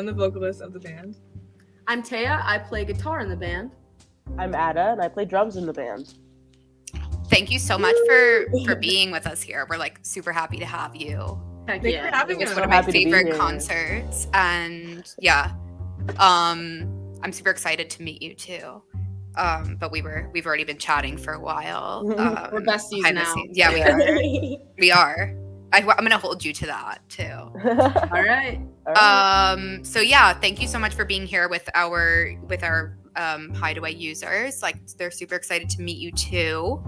I'm the vocalist of the band. I'm Taya. I play guitar in the band. I'm Ada, and I play drums in the band. Thank you so much for being with us here. We're like super happy to have you. Heck Thank you yeah. for having It's us. one of So my happy to be favorite here. concerts, and yeah, I'm super excited to meet you too. But we've already been chatting for a while. We're besties behind the now. scenes. Yeah, we are. We are. I'm gonna hold you to that too. All right. So yeah, thank you so much for being here with our Hideaway users. Like, they're super excited to meet you too.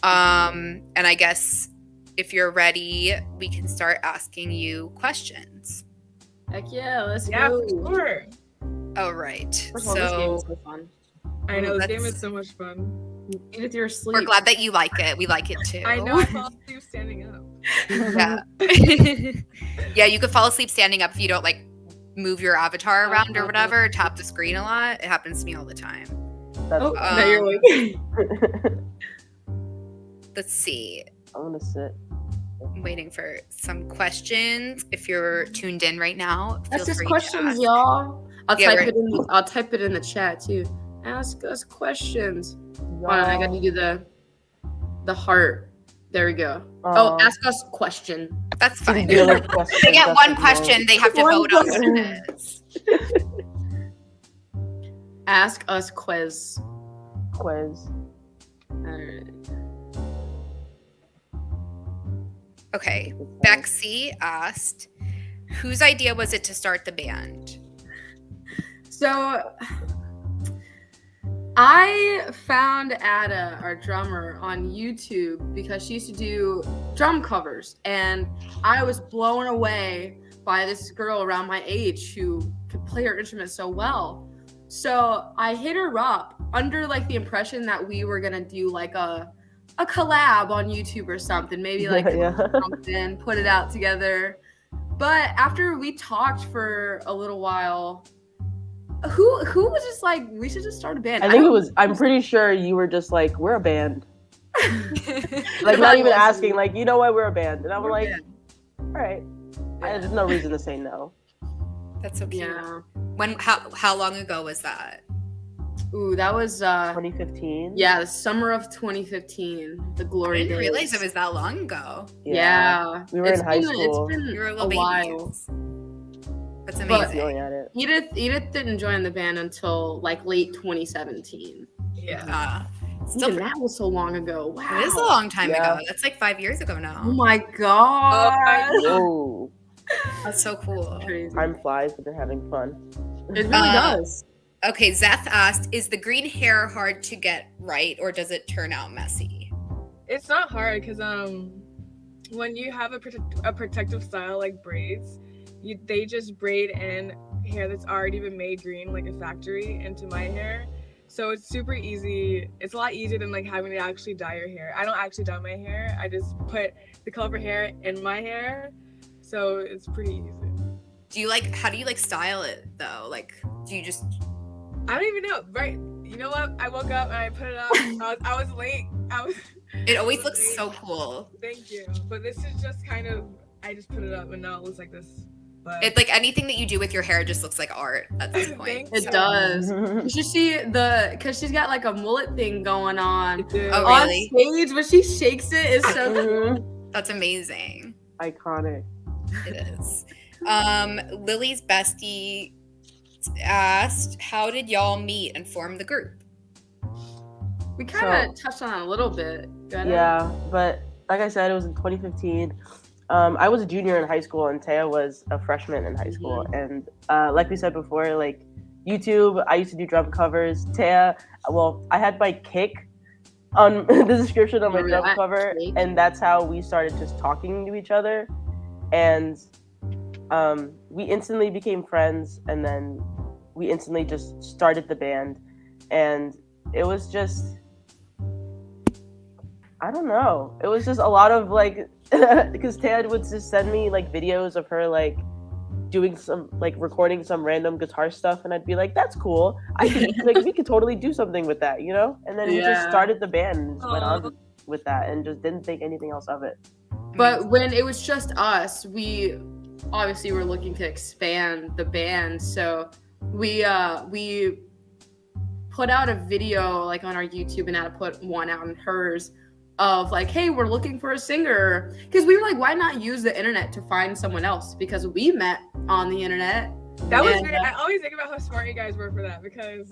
And I guess if you're ready, we can start asking you questions. Heck yeah. Let's Yeah, go. for sure. All right. First of all, this game So is so fun. I know, this That's- game is so much fun. Edith, you're asleep. we're glad that you like it. We like it too. I know, I fall asleep standing up. Yeah. Yeah, you could fall asleep standing up if you don't like move your avatar around or whatever, tap the screen a lot. It happens to me all the time. That's Oh, fine. now you're awake. Let's see. I'm gonna sit. I'm waiting for some questions. If you're tuned in right now, That's feel just free questions, to ask. y'all. I'll Yeah, type it in the chat too. Ask us questions. Hold on, I gotta do the heart. There we go. Oh, ask us question. That's fine. They They get one question. They have to One vote on what it is. Ask us quiz. Quiz. Alright. Okay. Bexy asked, whose idea was it to start the band? So I found Ada, our drummer, on YouTube because she used to do drum covers, and I was blown away by this girl around my age who could play her instrument so well. So I hit her up under like the impression that we were gonna do like a collab on YouTube or something, maybe like Yeah. something, put it out together. But after we talked for a little while, who was just like, we should just start a band? I'm pretty sure you were just like, we're a band. Like, not even asking, like, you know what, we're a band. And I'm We're a like, band. all right. There's no reason to say no. That's so cute. Yeah. How long ago was that? Ooh, that was 2015? yeah, the summer of 2015. The I glory didn't days. realize it was that long ago. Yeah. We were in high It's school. been You were a little while. babies. That's But- amazing. Feeling at it. Edith didn't join the band until like late 2017. Yeah. Still, Even that was so long ago. Wow. it is a long time Yeah. ago. That's like 5 years ago Oh now. my god. Whoa. That's so cool. Crazy. Time flies, but they're having fun. It really does. Okay, Zeth asked, is the green hair hard to get right, or does it turn out messy? It's not hard because when you have a protective style like braids, they just braid in hair that's already been made green like a factory into my hair. So it's super easy. It's a lot easier than like having to actually dye your hair. I don't actually dye my hair. I just put the color of hair in my hair. So it's pretty easy. How do you like style it though? Like, do you just, I don't even know. Right. You know what? I woke up and I put it up. I was late. it always looks so cool. Thank you. But this is just kind of, I just put it up and now it looks like this. But It's like anything that you do with your hair just looks like art at this point. Thank It does. You should see because she's got like a mullet thing going on Oh, on really? stage, but she shakes it. It's so Mhm. That's amazing. Iconic. It is. Lily's bestie asked, how did y'all meet and form the group? We kind of touched on it a little bit. Yeah, but like I said, it was in 2015. I was a junior in high school, and Taya was a freshman in high school. And like we said before, like YouTube, I used to do drum covers. Taya, well, I had my kick on the description of my drum cover, and that's how we started just talking to each other. And we instantly became friends, and then we instantly just started the band. And it was just, I don't know. It was just a lot of like, because Taya would just send me like videos of her like doing some like recording some random guitar stuff, and I'd be like, "That's cool. I could, like we could totally do something with that," you know. And then we just started the band and just went on with that, and just didn't think anything else of it. But when it was just us, we obviously we're looking to expand the band, so we put out a video like on our YouTube, and Ada put one out on hers of like, hey, we're looking for a singer, because we were like, why not use the internet to find someone else, because we met on the internet. That was great. I always think about how smart you guys were for that, because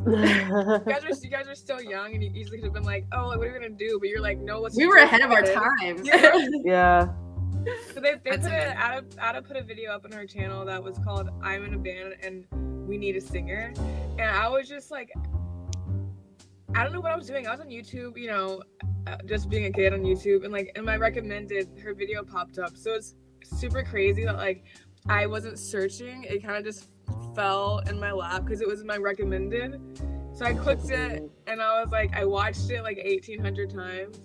you guys are still young, and you easily could have been like, oh, like, what are we gonna do? But you're like, no, let's. We were ahead of our time. Yeah. So they Ada put a video up on her channel that was called "I'm in a band and we need a singer," and I was just like, I don't know what I was doing. I was on YouTube, you know, just being a kid on YouTube, and like in my recommended, her video popped up. So it's super crazy that like I wasn't searching; it kind of just fell in my lap because it was my recommended. So I clicked it, and I was like, I watched it like 1,800 times,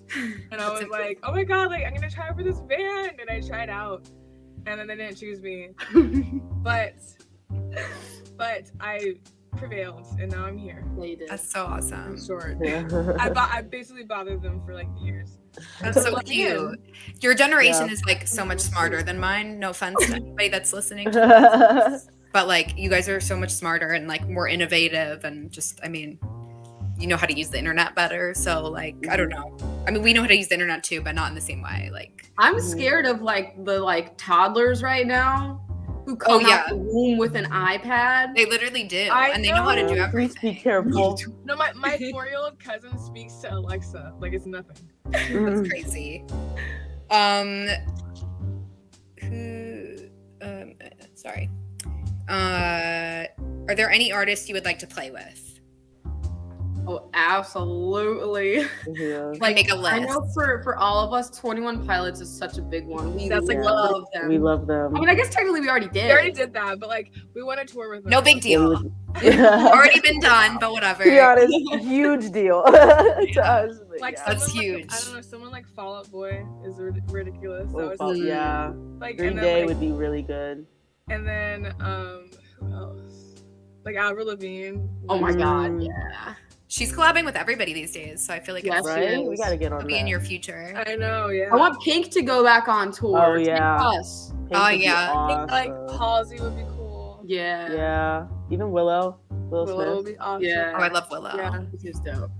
and I was like, oh my god, like I'm gonna try for this band, and I tried out, and then they didn't choose me, but I prevailed, and now I'm here. Yeah, you did. That's so awesome. In short, Yeah. I basically bothered them for like years. That's so cute. Your generation Yeah. is like so much smarter than mine. No offense to anybody that's listening to this. But like you guys are so much smarter and like more innovative, and just, I mean, you know how to use the internet better. So like, I don't know. I mean, we know how to use the internet too, but not in the same way. Like, I'm scared of like the like toddlers right now who come out the womb with an iPad. they literally do, I and they know how to do Please everything. be careful. No, my 4-year-old cousin speaks to Alexa like it's nothing. That's crazy. Sorry. Are there any artists you would like to play with? Oh, absolutely. Yeah. Like, make a list. I know for all of us, 21 Pilots is such a big one. We That's like love them. We love them. I mean, I guess technically we already did. We already did that, but like we want to tour with them. No big deal. Yeah. Already been done, but whatever. To be honest, huge deal to us. But Like yeah. That's someone huge. Like, I don't know, someone like Fall Out Boy is ridiculous. Oh, That fuck, was yeah. like Green and then, Day like, would be really good. and then who else? Like Avril Lavigne. Oh my god, Mm. yeah. She's collabing with everybody these days, so I feel like Yes, it's she Right? is. We gotta get on it'll be that. in your future. I know, yeah. I want Pink to go back on tour. Oh, Take yeah. us. Pink Oh, would be yeah. I think like awesome. Halsey would be cool. Yeah. Yeah. Even Willow Willow would Smith. be awesome. Yeah. Oh, I love Willow. Yeah. This is dope.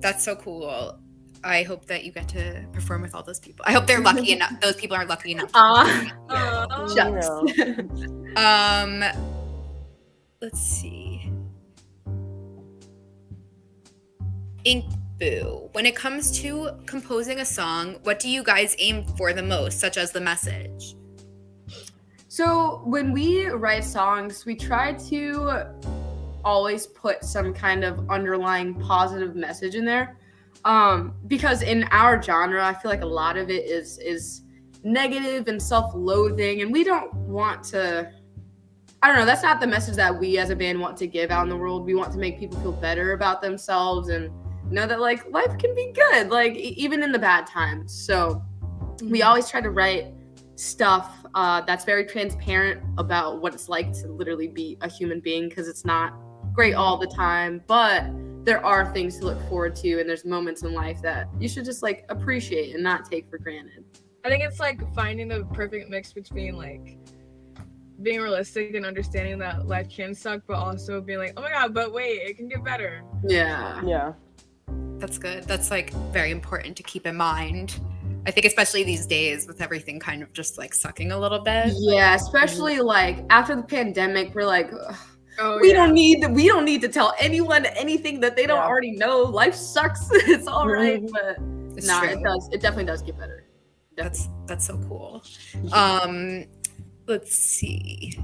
That's so cool. I hope that you get to perform with all those people. I hope they're lucky enough. Those people are lucky enough. Aw. You know. Let's see. Ink Boo. When it comes to composing a song, what do you guys aim for the most, such as the message? So when we write songs, we try to always put some kind of underlying positive message in there. Because in our genre, I feel like a lot of it is negative and self-loathing, and we don't want to, I don't know, that's not the message that we as a band want to give out in the world. We want to make people feel better about themselves and know that like life can be good, like even in the bad times. So we always try to write stuff that's very transparent about what it's like to literally be a human being, because it's not great all the time, but there are things to look forward to, and there's moments in life that you should just like appreciate and not take for granted. I think it's like finding the perfect mix between like being realistic and understanding that life can suck, but also being like, oh my god, but wait, it can get better. Yeah. Yeah. That's good. That's like very important to keep in mind. I think especially these days with everything kind of just like sucking a little bit. Yeah, especially like after the pandemic, we're like, ugh, Oh we yeah. don't need to tell anyone anything that they don't Yeah. already know. Life sucks. It's all right, but It's nah, true. it definitely does get better. That's so cool. Let's see.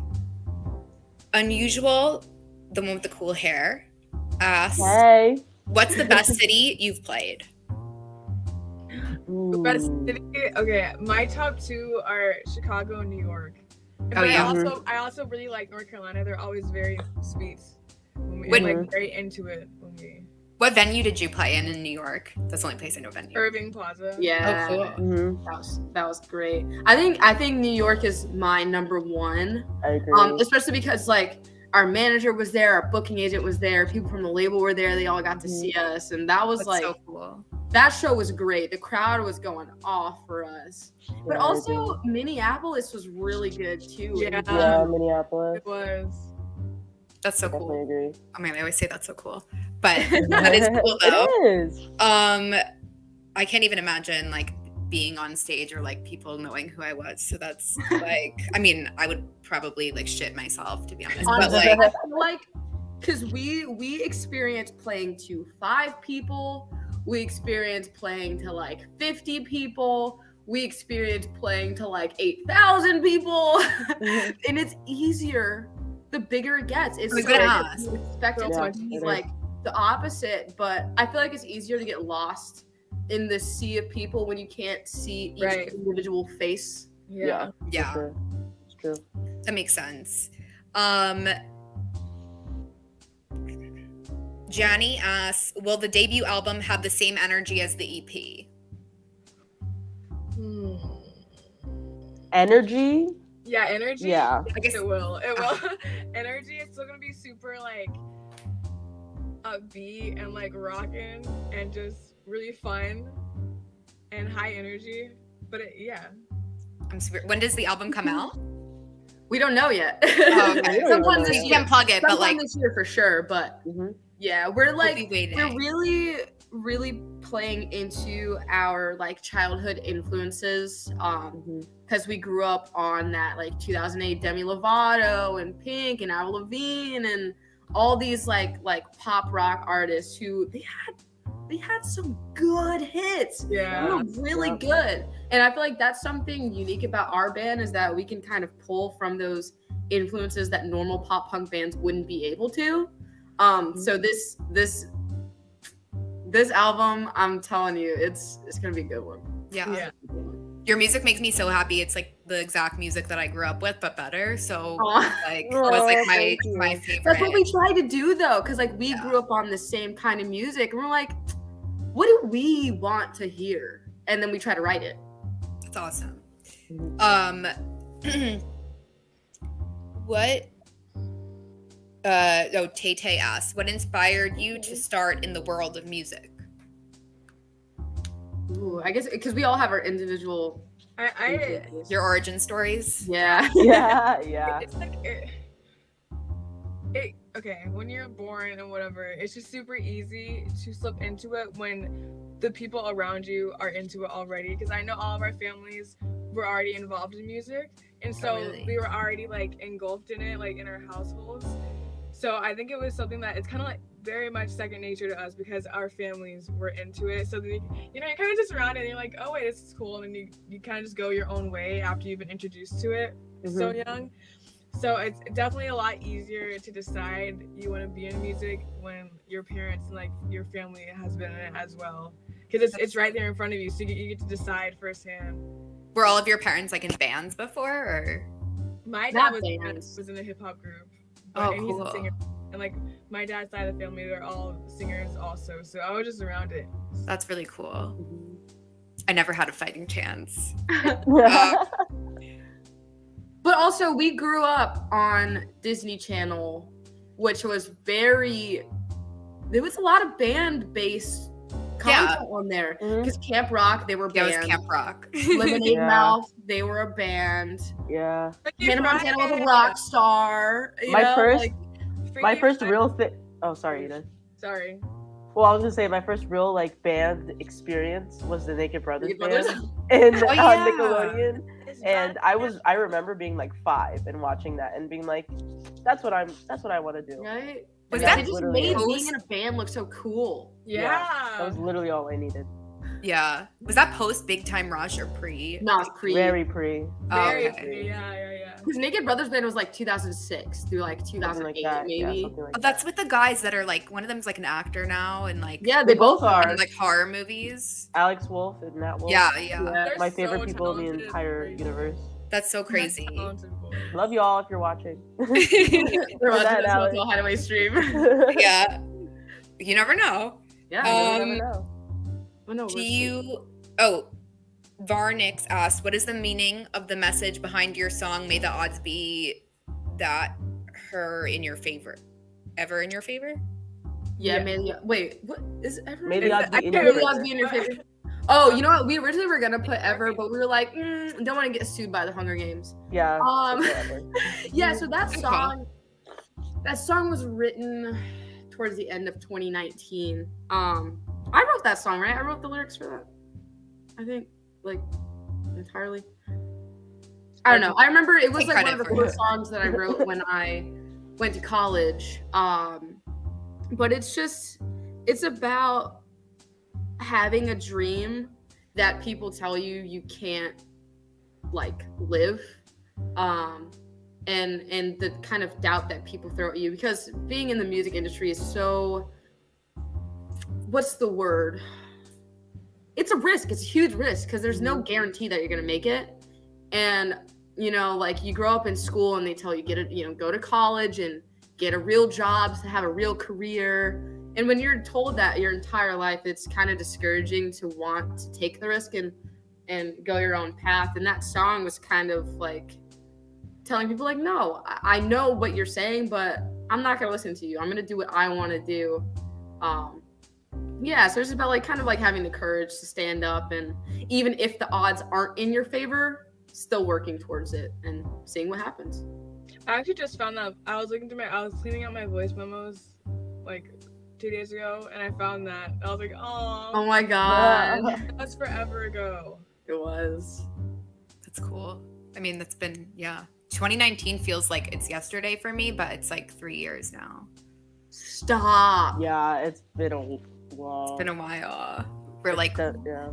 Unusual, the one with the cool hair, asks, Hey. what's the best city you've played? The best Ooh. city. Okay, my top two are Chicago and New York. But Oh, yeah. I also really like North Carolina. They're always very sweet. And When- like very into it when we What venue did you play in New York? That's the only place I know venue. Irving Plaza. Yeah. Oh, cool. Mhm. That was great. I think New York is my number one. I agree. Especially because like our manager was there, our booking agent was there, people from the label were there, they all got to see us, and that was That's like so cool. that show was great. The crowd was going off for us. But Yeah, also Minneapolis was really good too. Yeah. yeah, Minneapolis. It was. That's so Definitely cool. agree. I mean, I always say that's so cool, but that is cool though. It is. I can't even imagine like being on stage or like people knowing who I was. So that's like, I mean, I would probably like shit myself, to be honest. But Honestly, like, I feel like because we experienced playing to 5 people, we experienced playing to like 50 people, we experienced playing to like 8,000 people, and it's easier the bigger it gets. It's I was so gonna like, ask. you expect it Yeah, to be it is. like the opposite, but I feel like it's easier to get lost in the sea of people when you can't see each Right. individual face. Yeah. yeah, For sure. It's true. that makes sense. Johnny asks, will the debut album have the same energy as the EP? Hmm. Energy? Yeah, energy. Yeah. I guess It will. It will. Energy is still gonna be super like upbeat and like rocking and just really fun and high energy. But yeah. I'm super. When does the album come out? We don't know yet. Oh, okay. Sometime know this yet. You year. can plug it, but Sometime like, this year for sure. But Mhm. yeah, we're we'll like be waiting. we're really, really playing into our like childhood influences. Mhm. Because we grew up on that like 2008 Demi Lovato and Pink and Avril Lavigne and all these like pop rock artists who they had some good hits. They Yeah. were really Yeah. good. And I feel like that's something unique about our band is that we can kind of pull from those influences that normal pop punk bands wouldn't be able to. So this album, I'm telling you, it's gonna be a good one. Yeah. Yeah. Your music makes me so happy. It's like the exact music that I grew up with, but better. So Aw. like, it was like Aw, my thank you. my favorite. That's what we try to do though, because like we grew up on the same kind of music, and we're like, what do we want to hear? And then we try to write it. That's awesome. Mhm. What? Tay asks, what inspired you to start in the world of music? Ooh, I guess because we all have our individual. I Your origin stories? Yeah. Yeah, yeah. it's like okay, when you're born and whatever, it's just super easy to slip into it when the people around you are into it already. Because I know all of our families were already involved in music, and so really? we were already like engulfed in it, like in our households. So I think it was something that it's kind of like very much second nature to us because our families were into it. So then you're kind of just around it and you're like, oh wait, this is cool, and then you kind of just go your own way after you've been introduced to it so young. So it's definitely a lot easier to decide you want to be in music when your parents and like your family has been in it as well, because it's right there in front of you, so you get to decide firsthand. Were all of your parents like in bands before, or? My Not dad bands. was in a hip hop group, Oh, and he's cool. a singer. And like my dad's side of the family, they're all singers also. So I was just around it. That's really cool. I never had a fighting chance. But also, we grew up on Disney Channel, which was there was a lot of band-based content on there. Mhm. Because Camp Rock, they were Yeah, band. it was Camp Rock. Lemonade Yeah. Mouth, they were a band. Yeah. Hannah Montana was a rock star. You My know, first- like, My first real thing. Oh, sorry, Eden. Sorry. Well, I was gonna say my first real like band experience was the Naked Brothers Naked Brothers. band in Oh, yeah. Nickelodeon, and I remember being like 5 and watching that and being like, that's what I want to do. right? Was Yeah, that it just literally made post- being in a band look so cool. That was literally all I needed. Yeah. Was that post Big Time Rush or pre? No, it's pre. Very pre. Oh, Very okay. yeah. Because Naked Brothers band was like 2006 through like Something 2008, like that. maybe. Yeah, something like Oh, that's with the guys that are like, one of them's like an actor now and like Yeah, They they both both are. in like horror movies. Alex Wolf and Nat Wolf. Yeah. Yeah. They're My so favorite people in the talented. entire universe. That's so crazy. Love y'all if you're watching. We're For watching that, this Alex. Hotel Hideaway stream. Yeah. You never know. Yeah. You never know. Oh, no, Do we're- you? Oh, Varnix asked, "What is the meaning of the message behind your song? May the odds be that her in your favor, ever in your favor." Yeah, Yeah. maybe. Wait, what is ever? May the odds be I in can't your Maybe odds be in your favor. favor. Oh, you know what? We originally were gonna put ever, but we were like, don't want to get sued by the Hunger Games. Yeah. Yeah. So that Good call. song was written towards the end of 2019. I wrote that song, right? I wrote the lyrics for that. I think, like, entirely. I don't know. I remember it was Take like one of credit the for first songs that I wrote when I went to college. But it's about having a dream that people tell you can't like live, and the kind of doubt that people throw at you, because being in the music industry is so, what's the word? It's a risk. It's a huge risk because there's no guarantee that you're gonna make it. And you know, like you grow up in school and they tell you go to college and get a real job to have a real career. And when you're told that your entire life, it's kind of discouraging to want to take the risk and go your own path. And that song was kind of like telling people like, no, I know what you're saying, but I'm not gonna listen to you. I'm gonna do what I want to do. So it's about like kind of like having the courage to stand up, and even if the odds aren't in your favor, still working towards it and seeing what happens. I actually just found that I was cleaning out my voice memos like 2 days ago, and I found that. I was like, Oh my god. that's forever ago. It was. That's cool. I mean, that's been 2019 feels like it's yesterday for me, but it's like 3 years now. Stop. Yeah, it's been a while. It's been a while. We're like, Yeah.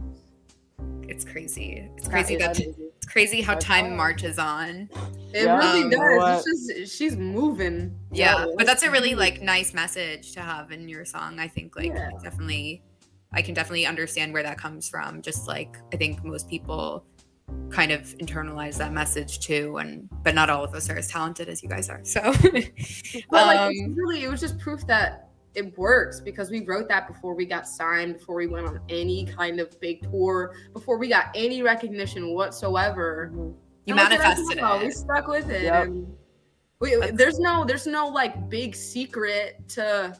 it's crazy. It's crazy That is that crazy. it's crazy how time marches on. It Yeah, really you know does. what? It's just she's moving. Yeah, but that's a really like nice message to have in your song. I think like Yeah. I can definitely understand where that comes from. Just like I think most people kind of internalize that message too, but not all of us are as talented as you guys are. So But like it was just proof that it works, because we wrote that before we got signed, before we went on any kind of big tour, before we got any recognition whatsoever. you And look at us manifested now. We it. stuck with it. Yep. And there's no like big secret to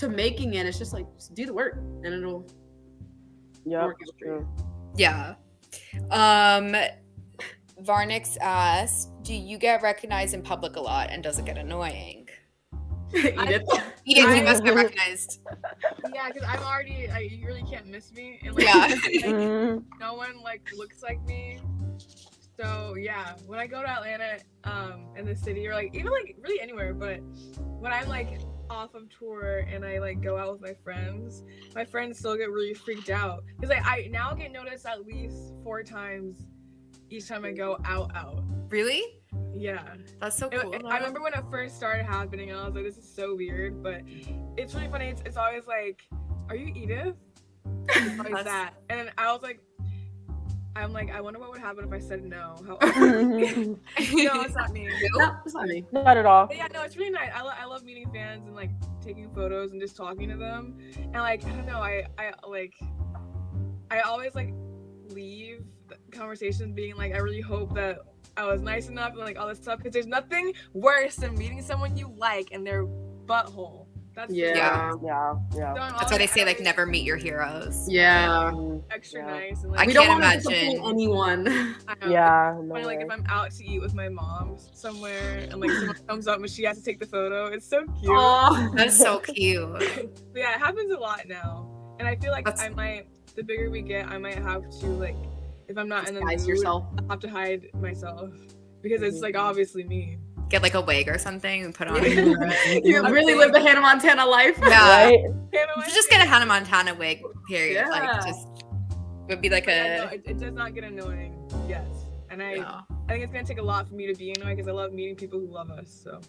making it. It's just like, just do the work and it'll Yeah, work out for you. Yeah. Varnix asks, do you get recognized in public a lot, and does it get annoying? Edith. Edith, you must get recognized. Yeah, because you really can't miss me. And Yeah. no one like looks like me. So yeah, when I go to Atlanta, in the city, or like even like really anywhere, but when I'm like off of tour and I like go out with my friends still get really freaked out, because I now get noticed at least 4 times each time I go out. Really? Yeah. That's so cool. I remember when it first started happening, and I was like, this is so weird, but it's really funny. It's always like, are you Edith? It's always that. And I was like, I wonder what would happen if I said no. No, it's not me. No, it's not me. Not at all. But yeah, no, it's really nice. I love meeting fans and like taking photos and just talking to them. And like, I don't know, I always like leave the conversations being like, I really hope that I was nice enough and like all this stuff, because there's nothing worse than meeting someone you like and their butthole. That's Yeah. Yeah. That's why they say like never meet your heroes. Yeah. extra Yeah. nice and I like We don't can't want to imagine. disappoint anyone. I don't know, Yeah. it's No funny, like way. if I'm out to eat with my mom somewhere and like someone comes up and she has to take the photo, it's so cute. Aw. That's so cute. But yeah, it happens a lot now, and I feel like the bigger we get, I might have to like, if I'm not in the mood, Disguise yourself. I'll have to hide myself, because it's like obviously me. Get like a wig or something and put on. You really live the Hannah Montana life. Yeah. Right? Just get a Hannah Montana wig, period. Yeah. Like just would be like Yeah, no, a it does not get annoying. Yes, and I think it's gonna take a lot for me to be annoying, because I love meeting people who love us. So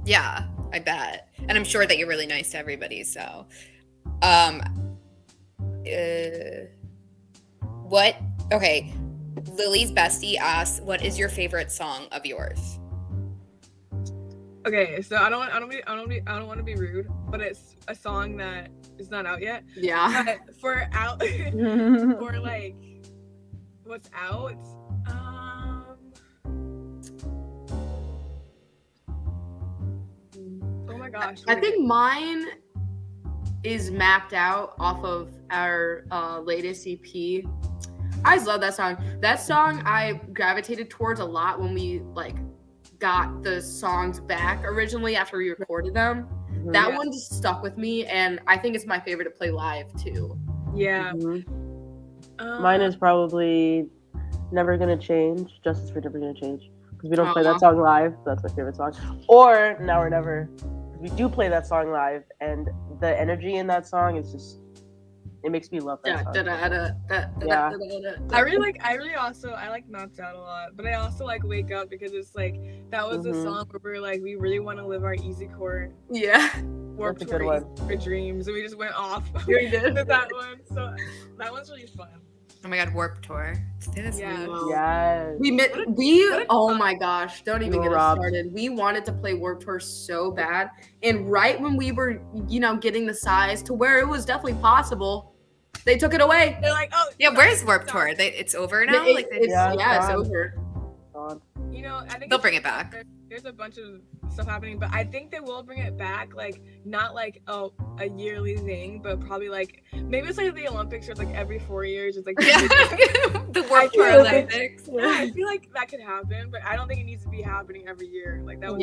yeah, I bet. And I'm sure that you're really nice to everybody. So Lily's bestie asks, what is your favorite song of yours? okay, so I don't want to be rude, but it's a song that is not out yet. Yeah. But for out for like what's out, oh my gosh, I think mine is mapped out off of our latest EP. I just love that song. That song I gravitated towards a lot when we like got the songs back originally after we recorded them. That one just stuck with me, and I think it's my favorite to play live too. Yeah. Mine is probably Never Gonna Change, Justice for Never Gonna Change. Because we don't play that song live. That's my favorite song. Or Now or Never. We do play that song live, and the energy in that song is just, it makes me love that song. I like Knocked Out a lot, but I also like Wake Up because it's like that was a song where we're like we really want to live our easy core. Warped Tour for dreams, and we just went off. We did with that one, so that one's really fun. Oh my God, Warped Tour. Yes. Oh my gosh, don't even get us started. We wanted to play Warped Tour so bad, and right when we were, getting the size to where it was definitely possible, they took it away. They're like, oh yeah, where's Warped Tour? It's over now. It's over. I think they'll bring it back. There's a bunch of stuff happening, but I think they will bring it back, like not like a yearly thing, but probably like maybe it's like the Olympics, or it's like every 4 years. It's like the Warped Tour Olympics. Yeah, I feel like that could happen, but I don't think it needs to be happening every year. Like that would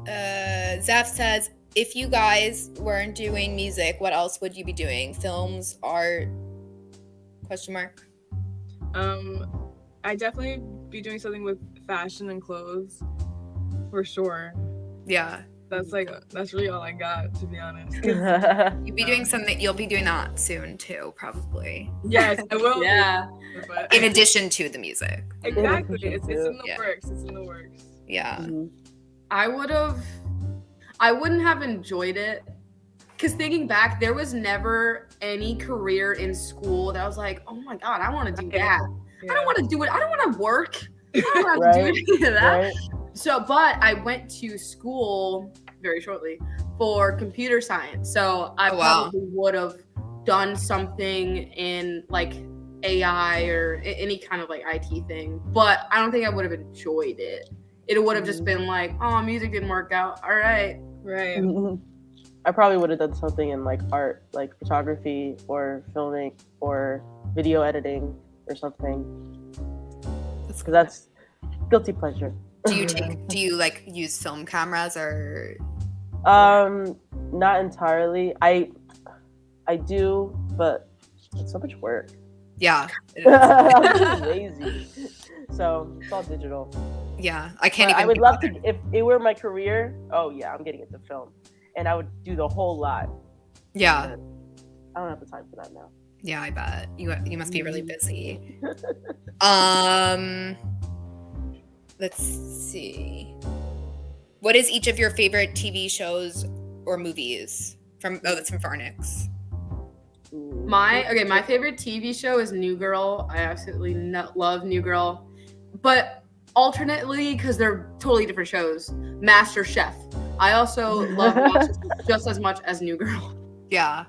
Zaf says, if you guys weren't doing music, what else would you be doing? Films, art? ? I definitely be doing something with fashion and clothes, for sure. Yeah. That's really all I got, to be honest. You'll be doing something. You'll be doing that soon too, probably. Yes, I will. Yeah. In addition to the music. Exactly. It's in the works. It's in the works. Yeah. I wouldn't have enjoyed it. Because thinking back, there was never any career in school that I was like, oh my God, I want to do that. Yeah. I don't want to do it. I don't want to work. I don't want to do any of that. Right. So, but I went to school very shortly for computer science. So I probably would have done something in like AI or any kind of like IT thing. But I don't think I would have enjoyed it. It would have just been like, oh, music didn't work out. All right. Right. I probably would have done something in like art, like photography or filming or video editing or something. Because that's guilty pleasure. Do you like use film cameras or? Not entirely. I do, but it's so much work. Yeah. I'm lazy. So it's all digital. Yeah, I can't even. I would love to, if it were my career. Oh yeah, I'm getting into film. And I would do the whole lot. Yeah. I don't have the time for that now. Yeah, I bet. You must be really busy. Let's see. What is each of your favorite TV shows or movies? That's from Farnix. My favorite TV show is New Girl. I absolutely love New Girl. But alternately, because they're totally different shows, Master Chef. I also love Master Chef just as much as New Girl. Yeah.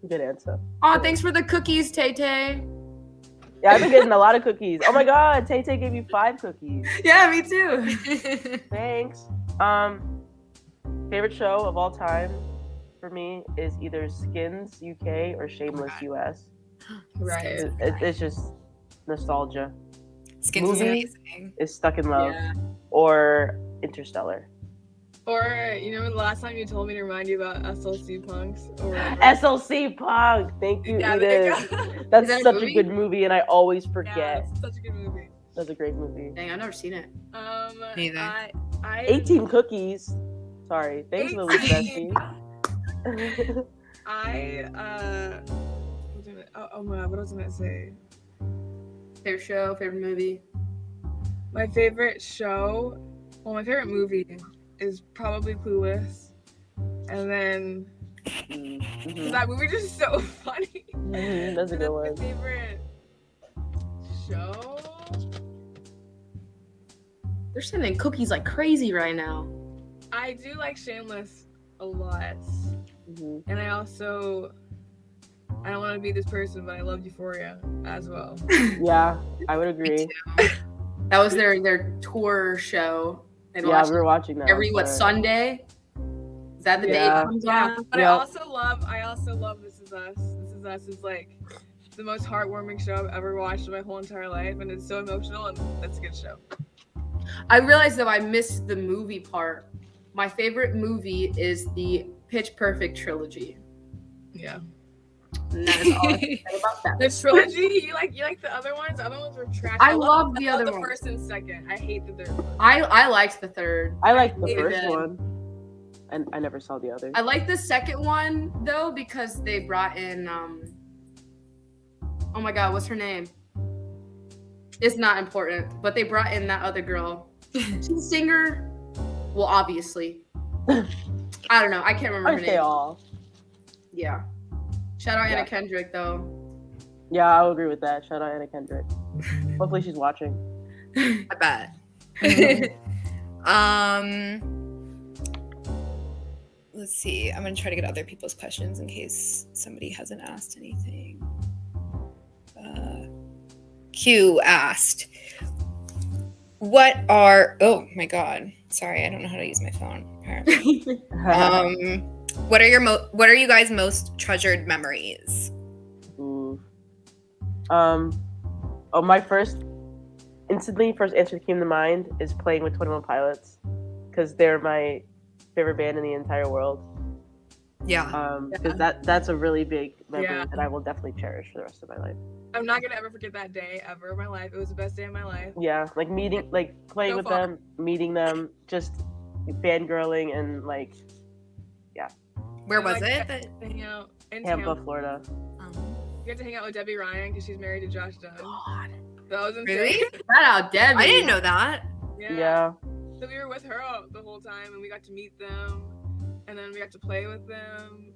Good answer. Oh, thanks for the cookies, Tay-Tay. Yeah, I've been getting a lot of cookies. Oh my God, Tay-Tay gave you 5 cookies. Yeah, me too. Thanks. Favorite show of all time for me is either Skins UK or Shameless US. Right. It's just nostalgia. Skins is amazing. Is Stuck in Love or Interstellar. Or, the last time you told me to remind you about SLC Punks? Or SLC Punk! Thank you, Edith. That's such a good movie, and I always forget. Yeah, it's such a good movie. That's a great movie. Dang, I've never seen it. Neither. 18 cookies. Sorry. Thanks, Lily Bessie. Oh my God, what was I going to say? Favorite show, favorite movie? My favorite show, my favorite movie is probably Clueless. And then that movie is just so funny. That's a good one. My favorite show? They're sending cookies like crazy right now. I do like Shameless a lot. And I don't want to be this person, but I love Euphoria as well. Yeah, I would agree. That was their tour show. And Yeah, watch we were watching that. every I'm sorry. Sunday. Is that the day Yeah. it comes Yeah, on? but Yep. I also love This Is Us. This Is Us is like the most heartwarming show I've ever watched in my whole entire life, and it's so emotional, and that's a good show. I realized though I missed the movie part. My favorite movie is the Pitch Perfect trilogy. Yeah. And that is all I can say about that. The trilogy, you like the other ones? The other ones were trash. I love the other the ones. first and second. I hate the third one. I liked the third. I liked the hated first it. one, and I never saw the others. I like the second one though because they brought in oh my god, what's her name? It's not important, but they brought in that other girl. She's a singer. Well, obviously. I don't know. I can't remember her Aren't they name. all? Yeah. Shout out Yeah. Anna Kendrick though. Yeah, I would agree with that. Shout out Anna Kendrick. Hopefully she's watching. I bet. Let's see. I'm gonna try to get other people's questions in case somebody hasn't asked anything. Q asked, "What are?" Oh my god! Sorry, I don't know how to use my phone. Apparently. What are you guys' most treasured memories? Ooh. Oh, my first answer that came to mind is playing with 21 Pilots, because they're my favorite band in the entire world. Yeah. Because that's a really big memory Yeah. that I will definitely cherish for the rest of my life. I'm not gonna ever forget that day ever in my life. It was the best day of my life. Yeah, like playing So with fun. them, meeting them, just fangirling, and like Where was Like, it? That, to hang out in Tampa, Tampa. Florida. We got to hang out with Debbie Ryan because she's married to Josh Dunn. That was insane. really? Shout out Debbie. I didn't know that. Yeah. So we were with her the whole time, and we got to meet them, and then we got to play with them.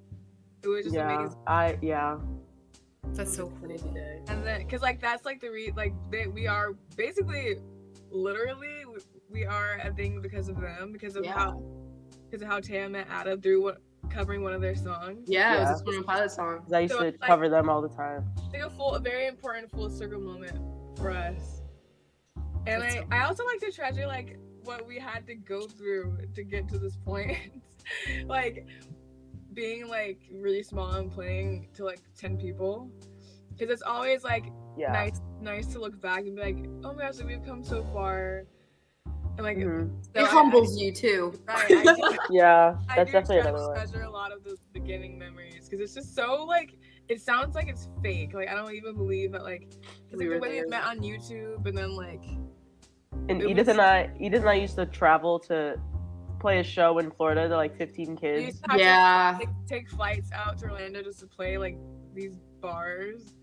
It was just Yeah. amazing. That's so cool. And then, cause like that's like we are basically, literally, we are a thing because of them, because of how Taya met Ada through covering one of their songs. Yeah, it Yeah. was a 21 Pilot song. 'Cause I used So to it's like- cover them all the time. It's like a very important full circle moment for us. And That's so I also like to treasure like what we had to go through to get to this point. Like being like really small and playing to like 10 people. Because it's always like Yeah. nice to look back and be like, oh my gosh, we've come so far. And like Mhm. so It humbles you too. Yeah, I that's do definitely another one. treasure a lot of those beginning memories because it's just so like it sounds like it's fake. Like I don't even believe that like it's We like were the way we there. met on YouTube and then like And it Edith was- and I used to travel to play a show in Florida to like 15 we kids. used to have Yeah. to take flights out to Orlando just to play like these bars.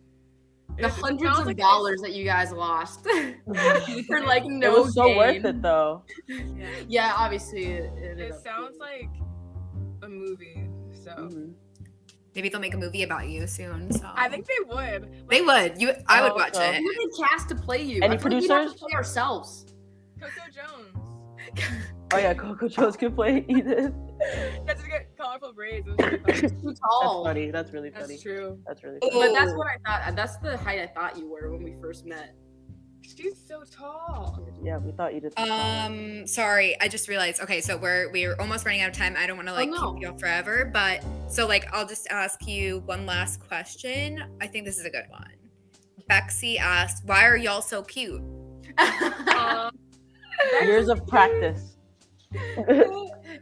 The It hundreds sounds of like dollars that you guys lost for like no It was so gain. worth it though. Yeah. Yeah, obviously it It sounds like a movie. So Mhm. Maybe they'll make a movie about you soon. So I think they would. they would. I would Oh, watch so- it. we need cast to play you. Any I feel like we'd have producers? to play ourselves. Coco Jones. Oh yeah, Coco Jones could play Edith. Got to get colorful braids. It was really fun. Too That's tall. funny. That's really funny. That's true. That's really funny. But that's what I thought. That's the height I thought you were when we first met. She's so tall. Yeah, we thought Edith. was fine. Sorry, I just realized. Okay, so we're almost running out of time. I don't want to like no. keep you up forever, but so like I'll just ask you one last question. I think this is a good one. Bexy asked, "Why are y'all so cute?" Years of practice.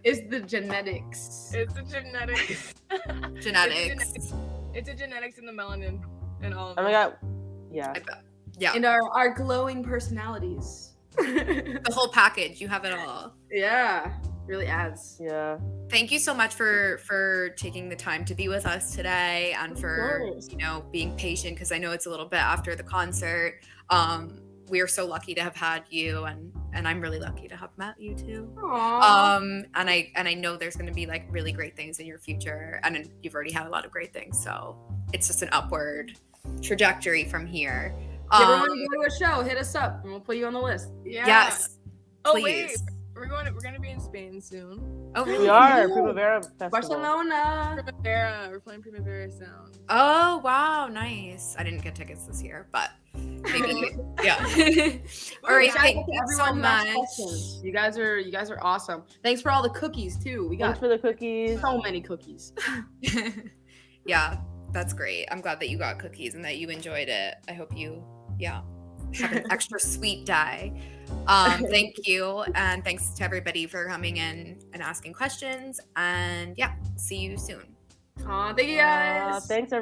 Is the genetics. It's the genetics. Genetics. It's a genetics in the melanin and all of Oh my it. god. Yeah. I bet. Yeah, And our glowing personalities. the whole package. You have it all. Yeah, really adds. Yeah. Thank you so much for taking the time to be with us today and for course. being patient because I know it's a little bit after the concert. We are so lucky to have had you and I'm really lucky to have met you too. Aww. And I know there's going to be like really great things in your future and you've already had a lot of great things, so it's just an upward trajectory from here. If you ever want to go to a show, hit us up and we'll put you on the list. Yeah. Yes, Oh please. wait, we're gonna be in Spain soon. Oh really? We are Ooh. Primavera Festival. Barcelona. Primavera. We're playing Primavera Sound. Oh wow, nice. I didn't get tickets this year, but maybe. Yeah. All right. Shout out Thank to you so everyone who asked much. questions. You guys are awesome. Thanks for all the cookies too. We Thanks got for the cookies. so many cookies. Yeah, that's great. I'm glad that you got cookies and that you enjoyed it. I hope you, have an extra sweet day. Thank you. And thanks to everybody for coming in and asking questions. And see you soon. Aw, thank you guys. Thanks, everyone.